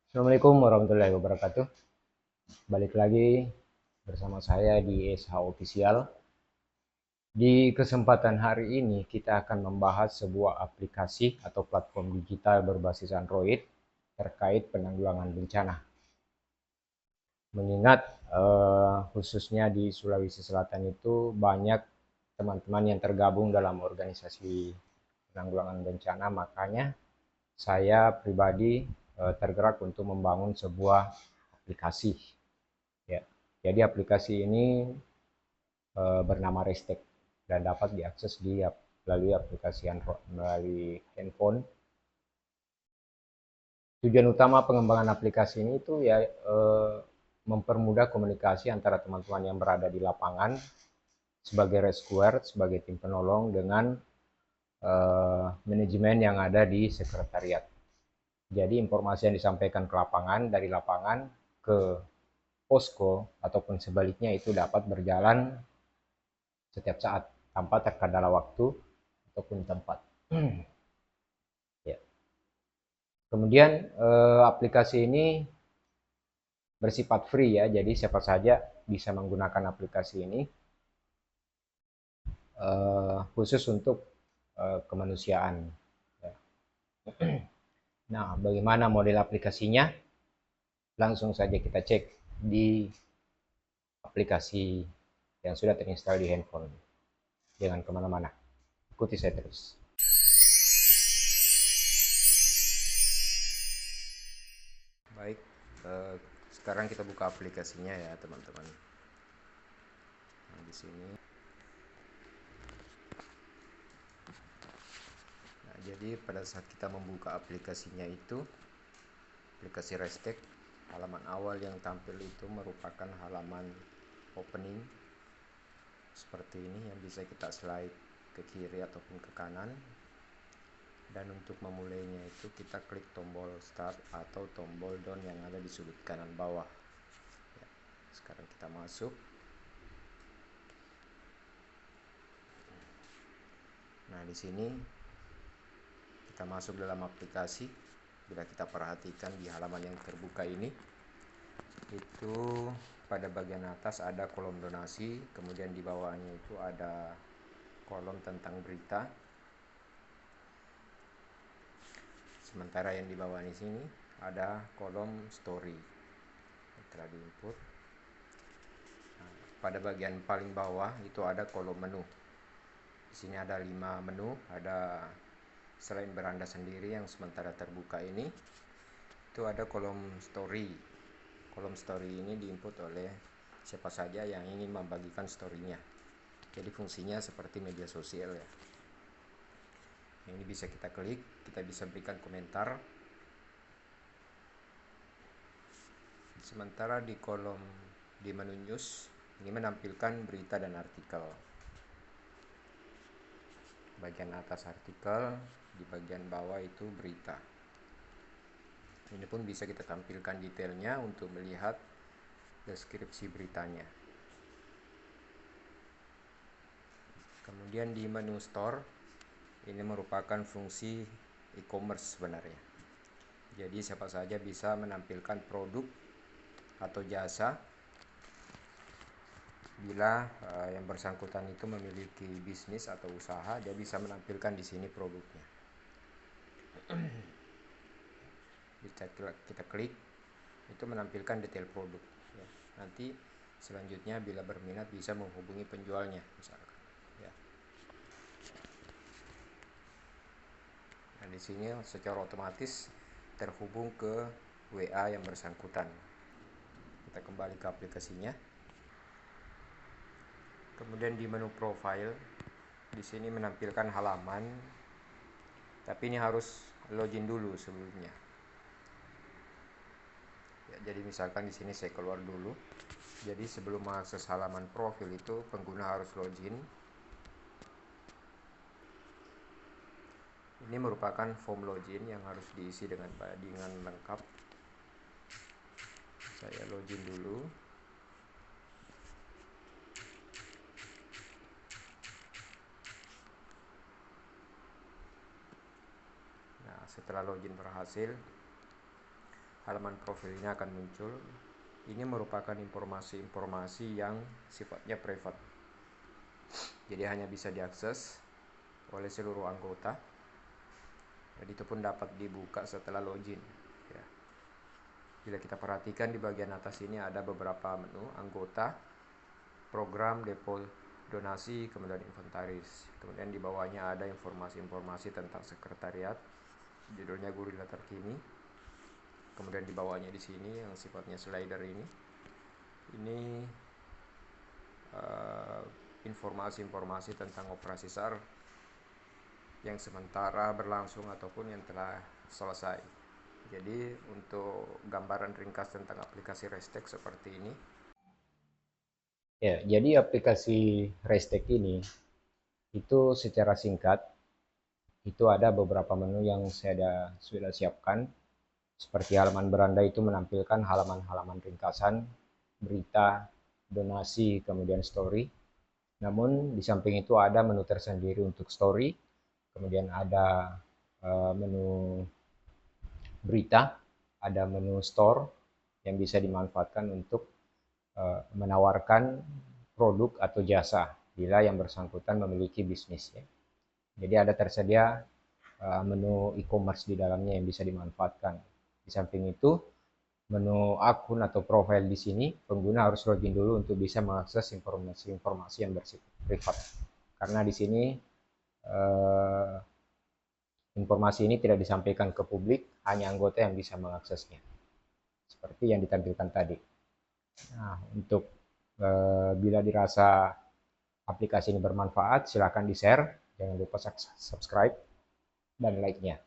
Assalamualaikum warahmatullahi wabarakatuh. Balik lagi bersama saya di SH Official. Di kesempatan hari ini kita akan membahas sebuah aplikasi atau platform digital berbasis Android terkait penanggulangan bencana. Mengingat khususnya di Sulawesi Selatan itu banyak teman-teman yang tergabung dalam organisasi penanggulangan bencana, makanya saya pribadi tergerak untuk membangun sebuah aplikasi. Ya, jadi aplikasi ini bernama Restek dan dapat diakses melalui aplikasi Android, melalui handphone. Tujuan utama pengembangan aplikasi ini itu ya mempermudah komunikasi antara teman-teman yang berada di lapangan sebagai rescuer, sebagai tim penolong dengan manajemen yang ada di sekretariat. Jadi informasi yang disampaikan ke lapangan, dari lapangan ke posko ataupun sebaliknya itu dapat berjalan setiap saat tanpa terkendala waktu ataupun tempat. Ya. Kemudian aplikasi ini bersifat free ya, jadi siapa saja bisa menggunakan aplikasi ini khusus untuk kemanusiaan. Ya. Nah, bagaimana model aplikasinya? Langsung saja kita cek di aplikasi yang sudah terinstall di handphone. Jangan kemana-mana, ikuti saya terus. Baik, sekarang kita buka aplikasinya ya teman-teman. Nah, di sini. Nah, jadi pada saat kita membuka aplikasinya itu, aplikasi Restek, halaman awal yang tampil itu merupakan halaman opening seperti ini yang bisa kita slide ke kiri ataupun ke kanan. Dan untuk memulainya itu kita klik tombol start atau tombol down yang ada di sudut kanan bawah. Ya, sekarang kita masuk. Nah, di sini kita masuk dalam aplikasi. Bila kita perhatikan di halaman yang terbuka ini, itu pada bagian atas ada kolom donasi, kemudian di bawahnya itu ada kolom tentang berita. Sementara yang di bawah di sini ada kolom story yang telah diinput. Nah, pada bagian paling bawah itu ada kolom menu. Di sini ada 5 menu, ada selain beranda sendiri yang sementara terbuka ini, itu ada kolom story. Kolom story ini diinput oleh siapa saja yang ingin membagikan story-nya. Jadi fungsinya seperti media sosial ya. Ini bisa kita klik, kita bisa berikan komentar. Sementara di kolom di menu news ini menampilkan berita dan artikel. Bagian atas artikel, di bagian bawah itu berita. Ini pun bisa kita tampilkan detailnya untuk melihat deskripsi beritanya. Kemudian di menu store, ini merupakan fungsi e-commerce sebenarnya. Jadi siapa saja bisa menampilkan produk atau jasa bila yang bersangkutan itu memiliki bisnis atau usaha, dia bisa menampilkan di sini produknya. Kita klik, itu menampilkan detail produk. Ya. Nanti selanjutnya bila berminat bisa menghubungi penjualnya, misalkan. Ya. Nah, di sini secara otomatis terhubung ke WA yang bersangkutan. Kita kembali ke aplikasinya. Kemudian di menu profile, di sini menampilkan halaman, tapi ini harus login dulu sebelumnya. Ya, jadi misalkan di sini saya keluar dulu. Jadi sebelum mengakses halaman profil itu pengguna harus login. Ini merupakan form login yang harus diisi dengan lengkap. Saya login dulu. Nah, setelah login berhasil, halaman profilnya akan muncul. Ini merupakan informasi-informasi yang sifatnya private, jadi hanya bisa diakses oleh seluruh anggota, dan itu pun dapat dibuka setelah login ya. Bila kita perhatikan di bagian atas ini ada beberapa menu: anggota, program, depo, donasi, kemudian inventaris. Kemudian di bawahnya ada informasi-informasi tentang sekretariat, judulnya Gurila Terkini. Kemudian di bawahnya di sini yang sifatnya slider ini informasi-informasi tentang operasi SAR yang sementara berlangsung ataupun yang telah selesai. Jadi untuk gambaran ringkas tentang aplikasi Restek seperti ini. Ya, jadi aplikasi Restek ini itu secara singkat itu ada beberapa menu yang saya sudah siapkan. Seperti halaman beranda itu menampilkan halaman-halaman ringkasan, berita, donasi, kemudian story. Namun di samping itu ada menu tersendiri untuk story, kemudian ada menu berita, ada menu store yang bisa dimanfaatkan untuk menawarkan produk atau jasa bila yang bersangkutan memiliki bisnis ya. Jadi ada tersedia menu e-commerce di dalamnya yang bisa dimanfaatkan. Di samping itu, menu akun atau profil di sini, pengguna harus login dulu untuk bisa mengakses informasi-informasi yang bersifat privat. Karena di sini informasi ini tidak disampaikan ke publik, hanya anggota yang bisa mengaksesnya. Seperti yang ditampilkan tadi. Nah, untuk bila dirasa aplikasi ini bermanfaat, silakan di-share, jangan lupa subscribe dan like-nya.